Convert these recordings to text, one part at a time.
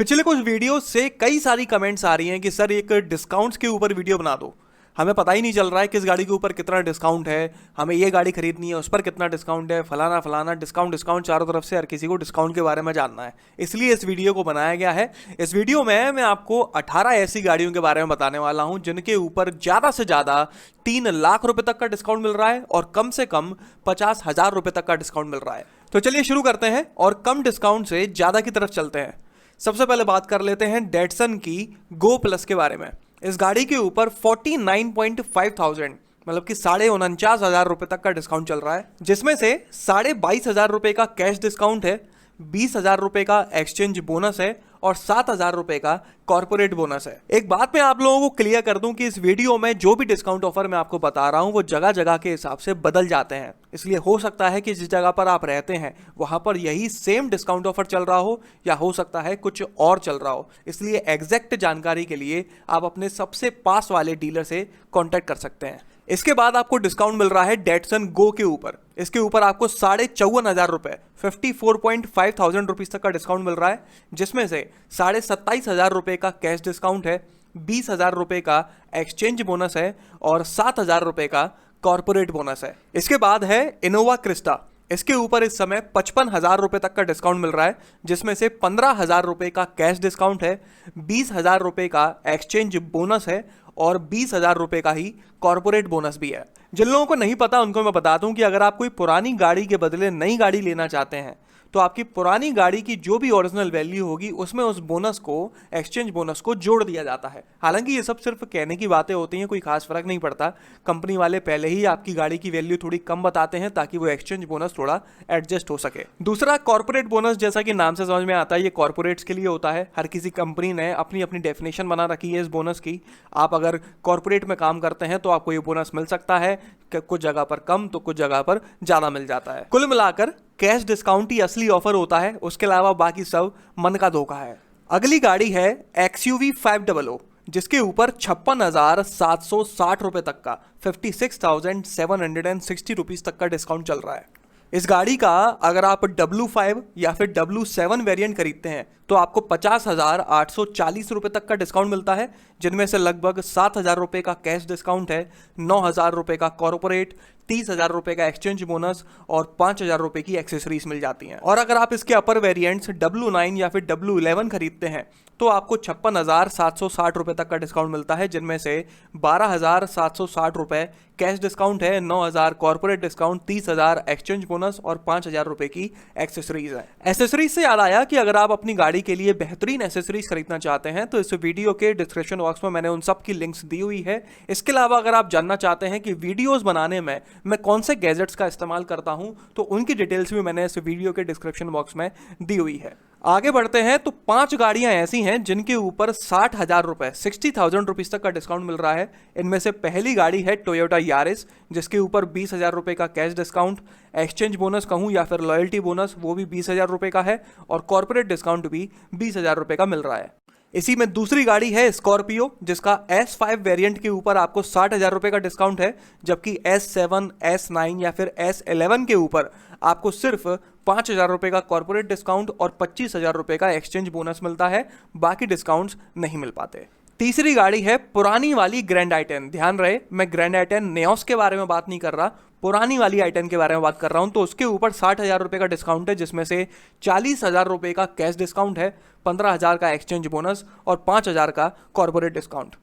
पिछले कुछ वीडियो से कई सारी कमेंट्स आ रही हैं कि सर एक डिस्काउंट्स के ऊपर वीडियो बना दो। हमें पता ही नहीं चल रहा है किस गाड़ी के ऊपर कितना डिस्काउंट है, हमें ये गाड़ी खरीदनी है उस पर कितना डिस्काउंट है, फलाना फलाना डिस्काउंट डिस्काउंट चारों तरफ से हर किसी को डिस्काउंट के बारे में जानना है। इसलिए इस वीडियो को बनाया गया है। इस वीडियो में मैं आपको 18 ऐसी गाड़ियों के बारे में बताने वाला हूं जिनके ऊपर ज़्यादा से ज़्यादा 3 लाख रुपए तक का डिस्काउंट मिल रहा है और कम से कम 50,000 रुपए तक का डिस्काउंट मिल रहा है। तो चलिए शुरू करते हैं और कम डिस्काउंट से ज़्यादा की तरफ चलते हैं। सबसे पहले बात कर लेते हैं डेटसन की गो प्लस के बारे में। इस गाड़ी के ऊपर 49,500 मतलब कि 49,500 रुपए तक का डिस्काउंट चल रहा है, जिसमें से 22,500 रुपए का कैश डिस्काउंट है, 20,000 रुपए का एक्सचेंज बोनस है और 7,000 रुपए का कॉर्पोरेट बोनस है। एक बात मैं आप लोगों को क्लियर कर दूं कि इस वीडियो में जो भी डिस्काउंट ऑफर मैं आपको बता रहा हूं वो जगह जगह के हिसाब से बदल जाते हैं। इसलिए हो सकता है कि जिस जगह पर आप रहते हैं वहां पर यही सेम डिस्काउंट ऑफर चल रहा हो या हो सकता है कुछ और चल रहा हो। इसलिए एग्जैक्ट जानकारी के लिए आप अपने सबसे पास वाले डीलर से कॉन्टैक्ट कर सकते हैं। इसके बाद आपको डिस्काउंट मिल रहा है डेटसन गो के ऊपर। इसके ऊपर आपको 54,500 रुपए 54,500 रुपीज तक का डिस्काउंट मिल रहा है, जिसमें से 27,500 रुपए का कैश डिस्काउंट है, 20,000 रुपए का एक्सचेंज बोनस है और 7,000 रुपए का कॉर्पोरेट बोनस है। इसके बाद है इनोवा क्रिस्टा। इसके ऊपर इस समय 55,000 रुपए तक का डिस्काउंट मिल रहा है, जिसमें से 15,000 रुपए का कैश डिस्काउंट है, 20,000 रुपए का एक्सचेंज बोनस है और 20,000 रुपए का ही कॉर्पोरेट बोनस भी है। जिन लोगों को नहीं पता उनको मैं बता दूं कि अगर आप कोई पुरानी गाड़ी के बदले नई गाड़ी लेना चाहते हैं तो आपकी पुरानी गाड़ी की जो भी ओरिजिनल वैल्यू होगी उसमें उस बोनस को, एक्सचेंज बोनस को जोड़ दिया जाता है। हालांकि ये सब सिर्फ कहने की बातें होती हैं, कोई खास फर्क नहीं पड़ता। कंपनी वाले पहले ही आपकी गाड़ी की वैल्यू थोड़ी कम बताते हैं ताकि वो एक्सचेंज बोनस थोड़ा एडजस्ट हो सके। दूसरा कॉर्पोरेट बोनस, जैसा कि नाम से समझ में आता है, ये कॉर्पोरेट्स के लिए होता है। हर किसी कंपनी ने अपनी अपनी डेफिनेशन बना रखी है इस बोनस की। आप अगर कॉर्पोरेट में काम करते हैं तो आपको ये बोनस मिल सकता है, कुछ जगह पर कम तो कुछ जगह पर ज्यादा मिल जाता है। कुल मिलाकर कैश डिस्काउंट ही असली ऑफर होता है, उसके अलावा बाकी सब मन का धोखा है। अगली गाड़ी है XUV 500, जिसके ऊपर 56,760 रुपए तक का 56,760 रुपीज तक का डिस्काउंट चल रहा है। इस गाड़ी का अगर आप W5 या फिर W7 वेरिएंट खरीदते हैं तो आपको 50,840 रुपए तक का डिस्काउंट मिलता है, जिनमें से लगभग 7,000 रुपए का कैश डिस्काउंट है, 9,000 रुपए का कॉर्पोरेट, 30,000 रुपए का एक्सचेंज बोनस और 5,000 रुपए की एक्सेसरीज मिल जाती हैं। और अगर आप इसके अपर वेरिएंट्स W9 या फिर W11 खरीदते हैं तो आपको 56,760 रुपए तक का डिस्काउंट मिलता है, जिनमें से 12,760 रुपए कैश डिस्काउंट है, 9,000 कॉर्पोरेट डिस्काउंट, 30,000 एक्सचेंज बोनस और 5,000 रुपए की एक्सेसरीज है। एक्सेसरीज से याद आया कि अगर आप अपनी गाड़ी के लिए बेहतरीन एक्सेसरीज खरीदना चाहते हैं तो इस वीडियो के डिस्क्रिप्शन बॉक्स में मैंने उन सब की लिंक्स दी हुई है। इसके अलावा अगर आप जानना चाहते हैं कि वीडियोस बनाने में मैं कौन से गैजेट्स का इस्तेमाल करता हूं तो उनकी डिटेल्स भी मैंने इस वीडियो के डिस्क्रिप्शन बॉक्स में दी हुई है। आगे बढ़ते हैं तो 5 गाड़ियां ऐसी हैं जिनके ऊपर 60,000 रुपए 60,000 रुपीज तक का डिस्काउंट मिल रहा है। इनमें से पहली गाड़ी है टोयोटा यारिस, जिसके ऊपर 20,000 रुपए का कैश डिस्काउंट, एक्सचेंज बोनस कहूं या फिर लॉयल्टी बोनस वो भी 20,000 रुपए का है और कॉर्पोरेट डिस्काउंट भी 20,000 रुपए का मिल रहा है। इसी में दूसरी गाड़ी है स्कॉर्पियो, जिसका S5 वेरिएंट के ऊपर आपको 60,000 रुपए का डिस्काउंट है, जबकि S7, S9 या फिर S11 के ऊपर आपको सिर्फ 5,000 रुपए का कॉर्पोरेट डिस्काउंट और 25,000 रुपए का एक्सचेंज बोनस मिलता है, बाकी डिस्काउंट्स नहीं मिल पाते। तीसरी गाड़ी है पुरानी वाली ग्रैंड आई10। ध्यान रहे, मैं ग्रैंड आई10 नेओस के बारे में बात नहीं कर रहा, पुरानी वाली आई10 के बारे में बात कर रहा हूं। तो उसके ऊपर 60,000 रुपए का डिस्काउंट है, जिसमें से 40,000 रुपए का कैश डिस्काउंट है, 15,000 का एक्सचेंज बोनस और 5,000 का कॉर्पोरेट डिस्काउंट।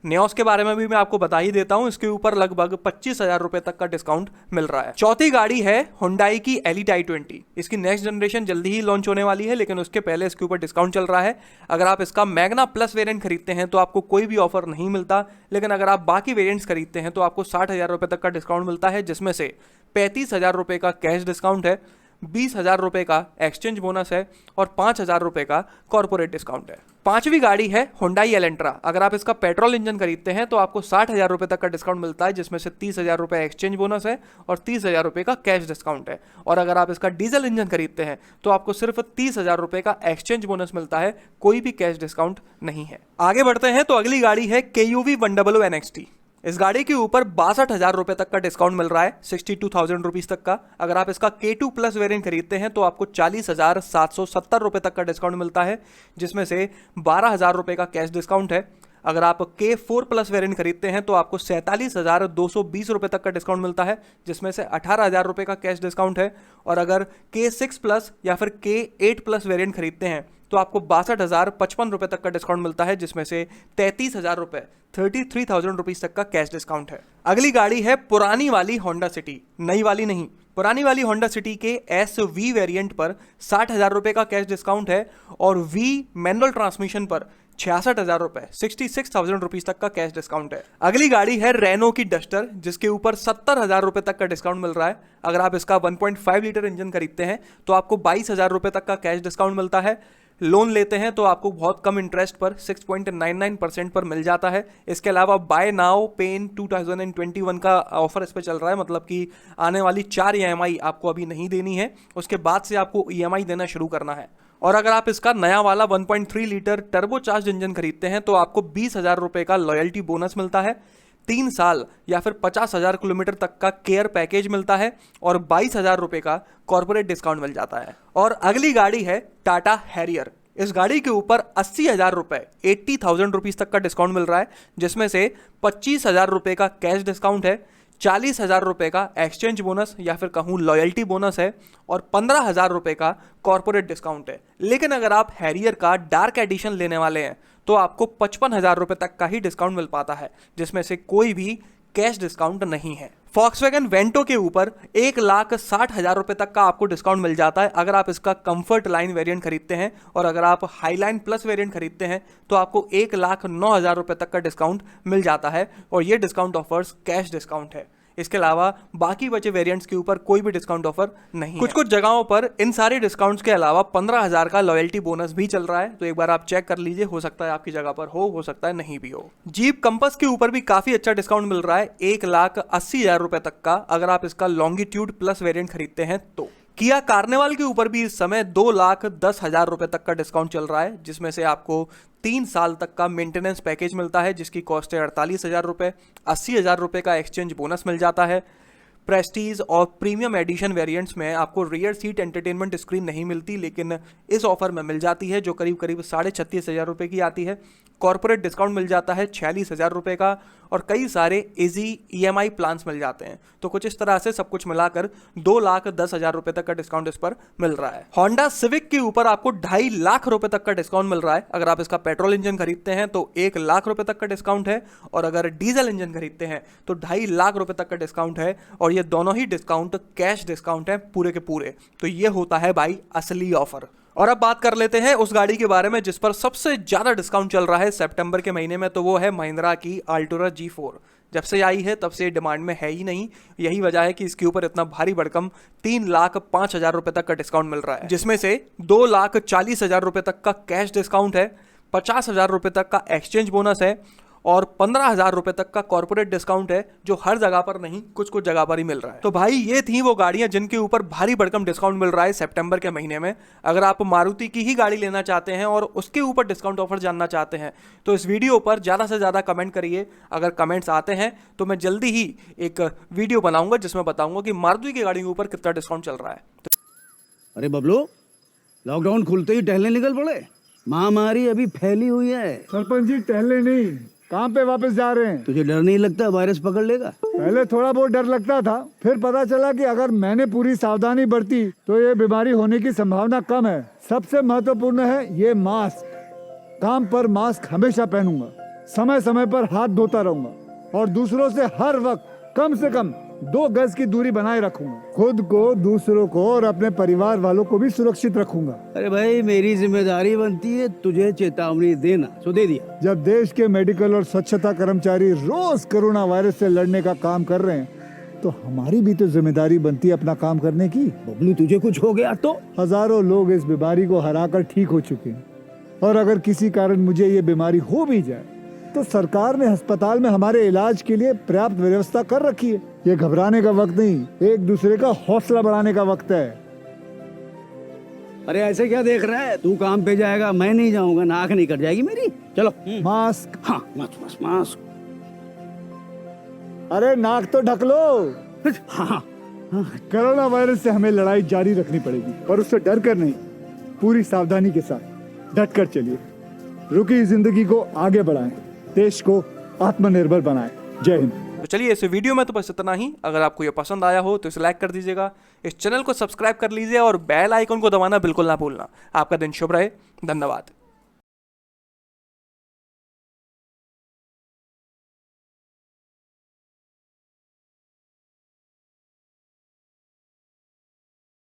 नेओस के बारे में भी मैं आपको बता ही देता हूं, इसके ऊपर लगभग 25,000 रुपए तक का डिस्काउंट मिल रहा है। चौथी गाड़ी है हुंडई की एलिट i20। इसकी नेक्स्ट जनरेशन जल्दी ही लॉन्च होने वाली है, लेकिन उसके पहले इसके ऊपर डिस्काउंट चल रहा है। अगर आप इसका मैग्ना प्लस वेरिएंट खरीदते हैं तो आपको कोई भी ऑफर नहीं मिलता, लेकिन अगर आप बाकी वेरिएंट्स खरीदते हैं तो आपको 60,000 रुपए तक का डिस्काउंट मिलता है, जिसमें से 35,000 रुपए का कैश डिस्काउंट है, 20,000 रुपए का एक्सचेंज बोनस है और 5,000 रुपए का कॉर्पोरेट डिस्काउंट है। पांचवी गाड़ी है हुंडई एलेंट्रा। अगर आप इसका पेट्रोल इंजन खरीदते हैं तो आपको 60,000 रुपए तक का डिस्काउंट मिलता है, जिसमें से 30,000 रुपए एक्सचेंज बोनस है और 30,000 रुपए का कैश डिस्काउंट है। और अगर आप इसका डीजल इंजन खरीदते हैं तो आपको सिर्फ 30,000 रुपए का एक्सचेंज बोनस मिलता है, कोई भी कैश डिस्काउंट नहीं है। आगे बढ़ते हैं तो अगली गाड़ी है KUV 100 NXT। इस गाड़ी के ऊपर 62,000 रुपए तक का डिस्काउंट मिल रहा है, 62,000 रुपीज तक का। अगर आप इसका K2 प्लस वेरिएंट खरीदते हैं तो आपको 40,770 रुपए तक का डिस्काउंट मिलता है, जिसमें से 12,000 रुपए का कैश डिस्काउंट है। अगर आप K4 प्लस वेरिएंट खरीदते हैं तो आपको 47,220 रुपए तक का डिस्काउंट मिलता है, जिसमें से 18,000 रुपए का कैश डिस्काउंट है। और अगर K6 प्लस या फिर K8 प्लस वेरिएंट खरीदते हैं तो आपको 62,055 रुपए तक का डिस्काउंट मिलता है, जिसमें से 33,000 रुपए 33,000 रुपीज तक का कैश डिस्काउंट है। अगली गाड़ी है पुरानी वाली होंडा सिटी, नई वाली नहीं। पुरानी वाली होंडा सिटी के SV वेरिएंट पर 60,000 रुपए का कैश डिस्काउंट है और V मैनुअल ट्रांसमिशन पर 66,000 रुपए 66,000 रुपीज तक का कैश डिस्काउंट है। अगली गाड़ी है रेनो की डस्टर, जिसके ऊपर 70,000 रुपए तक का डिस्काउंट मिल रहा है। अगर आप इसका 1.5 लीटर इंजन खरीदते हैं तो आपको 22,000 रुपए तक का कैश डिस्काउंट मिलता है। लोन लेते हैं तो आपको बहुत कम इंटरेस्ट पर 6.99% पर मिल जाता है। इसके अलावा बाय नाउ पे इन 2021 का ऑफर इस पर चल रहा है, मतलब कि आने वाली 4 EMI आपको अभी नहीं देनी है, उसके बाद से आपको EMI देना शुरू करना है। और अगर आप इसका नया वाला 1.3 लीटर टर्बोचार्ज इंजन खरीदते हैं तो आपको 20,000 रुपए का लॉयल्टी बोनस मिलता है, 3 साल या फिर 50,000 किलोमीटर तक का केयर पैकेज मिलता है और 22,000 रुपए का कॉर्पोरेट डिस्काउंट मिल जाता है। और अगली गाड़ी है टाटा हैरियर। इस गाड़ी के ऊपर 80,000 रुपए 80,000 रुपीज तक का डिस्काउंट मिल रहा है, जिसमें से 25,000 रुपए का कैश डिस्काउंट है, 40,000 रुपए का एक्सचेंज बोनस या फिर कहूँ लॉयल्टी बोनस है और 15,000 रुपए का कॉर्पोरेट डिस्काउंट है। लेकिन अगर आप हैरियर का डार्क एडिशन लेने वाले हैं तो आपको 55,000 रुपए तक का ही डिस्काउंट मिल पाता है, जिसमें से कोई भी कैश डिस्काउंट नहीं है। Volkswagen वेंटो के ऊपर 1,60,000 रुपए तक का आपको डिस्काउंट मिल जाता है अगर आप इसका कंफर्ट लाइन वेरिएंट खरीदते हैं, और अगर आप हाईलाइन प्लस वेरिएंट खरीदते हैं तो आपको 1,09,000 रुपए तक का डिस्काउंट मिल जाता है, और ये डिस्काउंट ऑफर्स कैश डिस्काउंट है। इसके अलावा बाकी बचे वेरिएंट्स के ऊपर कोई भी डिस्काउंट ऑफर नहीं है। कुछ जगहों पर इन सारे डिस्काउंट्स के अलावा 15,000 का लॉयल्टी बोनस भी चल रहा है, तो एक बार आप चेक कर लीजिए, हो सकता है आपकी जगह पर हो सकता है नहीं भी हो। जीप कंपस के ऊपर भी काफी अच्छा डिस्काउंट मिल रहा है, 1,80,000 रुपए तक का, अगर आप इसका लॉन्गिट्यूड प्लस वेरिएंट खरीदते हैं तो। किया कार्निवल के ऊपर भी इस समय 2,10,000 रुपए तक का डिस्काउंट चल रहा है, जिसमें से आपको 3 साल तक का मेंटेनेंस पैकेज मिलता है, जिसकी कॉस्ट है 48,000 रुपए, 80,000 रुपए का एक्सचेंज बोनस मिल जाता है। प्रेस्टीज और प्रीमियम एडिशन वेरिएंट्स में आपको रियर सीट एंटरटेनमेंट स्क्रीन नहीं मिलती, लेकिन इस ऑफर में मिल जाती है, जो करीब करीब 36,500 रुपए की आती है। कॉर्पोरेट डिस्काउंट मिल जाता है 46,000 रुपए का, और कई सारे इजी EMI प्लान्स मिल जाते हैं। तो कुछ इस तरह से सब कुछ मिलाकर 2,10,000 रुपए तक का डिस्काउंट इस पर मिल रहा है। होंडा सिविक के ऊपर आपको 2.5 लाख रुपए तक का डिस्काउंट मिल रहा है। अगर आप इसका पेट्रोल इंजन खरीदते हैं तो 1 लाख रुपए तक का डिस्काउंट है, और अगर डीजल इंजन खरीदते हैं तो 2.5 लाख रुपए तक का डिस्काउंट है, और ये दोनों ही डिस्काउंट कैश डिस्काउंट है पूरे के पूरे। तो ये होता है भाई असली ऑफर। और अब बात कर लेते हैं उस गाड़ी के बारे में जिस पर सबसे ज्यादा डिस्काउंट चल रहा है सितंबर के महीने में, तो वो है महिंद्रा की अल्टोरा G4। जब से आई है तब से डिमांड में है ही नहीं, यही वजह है कि इसके ऊपर इतना भारी भड़कम 3,05,000 रुपए तक का डिस्काउंट मिल रहा है, जिसमें से 2,40,000 रुपए तक का कैश डिस्काउंट है, 50,000 रुपए तक का एक्सचेंज बोनस है, और 15,000 रुपए तक का कॉर्पोरेट डिस्काउंट है, जो हर जगह पर नहीं, कुछ कुछ जगह पर ही मिल रहा है। तो भाई ये थी वो गाड़ियां जिनके ऊपर भारी भड़कम डिस्काउंट मिल रहा है सितंबर के महीने में। अगर आप मारुति की ही गाड़ी लेना चाहते हैं और उसके ऊपर डिस्काउंट ऑफर जानना चाहते हैं तो इस वीडियो पर ज्यादा से ज्यादा कमेंट करिए। अगर कमेंट्स आते हैं तो मैं जल्दी ही एक वीडियो बनाऊंगा जिसमें बताऊंगा कि मारुति की गाड़ी के ऊपर कितना डिस्काउंट चल रहा है। अरे बबलू, लॉकडाउन खुलते ही टहलने निकल पड़े। महामारी अभी फैली हुई है। सरपंच जी टहलने नहीं, कहाँ पे वापस जा रहे हैं? तुझे डर नहीं लगता वायरस पकड़ लेगा? पहले थोड़ा बहुत डर लगता था, फिर पता चला कि अगर मैंने पूरी सावधानी बरती तो ये बीमारी होने की संभावना कम है। सबसे महत्वपूर्ण है ये मास्क। काम पर मास्क हमेशा पहनूंगा, समय समय पर हाथ धोता रहूंगा, और दूसरों से हर वक्त कम से कम 2 गज की दूरी बनाए रखूंगा। खुद को, दूसरों को और अपने परिवार वालों को भी सुरक्षित रखूंगा। अरे भाई, मेरी जिम्मेदारी बनती है तुझे चेतावनी देना, सो दे दिया। जब देश के मेडिकल और स्वच्छता कर्मचारी रोज कोरोना वायरस से लड़ने का काम कर रहे हैं तो हमारी भी तो जिम्मेदारी बनती है अपना काम करने की। बबलू, तुझे कुछ हो गया तो? हजारों लोग इस बीमारी को हराकर ठीक हो चुके हैं, और अगर किसी कारण मुझे ये बीमारी हो भी जाए तो सरकार ने अस्पताल में हमारे इलाज के लिए पर्याप्त व्यवस्था कर रखी है। ये घबराने का वक्त नहीं, एक दूसरे का हौसला बढ़ाने का वक्त है। अरे ऐसे क्या देख रहा है? तू काम पे जाएगा, मैं नहीं जाऊंगा, नाक नहीं कट जाएगी मेरी। चलो। मास्क। हाँ, मास्क मास्क मास्क। अरे नाक तो ढक लो। हाँ कोरोना वायरस से हमें लड़ाई जारी रखनी पड़ेगी, पर उससे डर कर नहीं, पूरी सावधानी के साथ डट कर चलिए। रुकी जिंदगी को आगे बढ़ाएं, देश को आत्मनिर्भर बनाएं। जय हिंद। तो चलिए इस वीडियो में तो बस इतना ही। अगर आपको ये पसंद आया हो तो इसे लाइक कर दीजिएगा, इस चैनल को सब्सक्राइब कर लीजिए और बेल आइकन को दबाना बिल्कुल ना भूलना। आपका दिन शुभ रहे। धन्यवाद।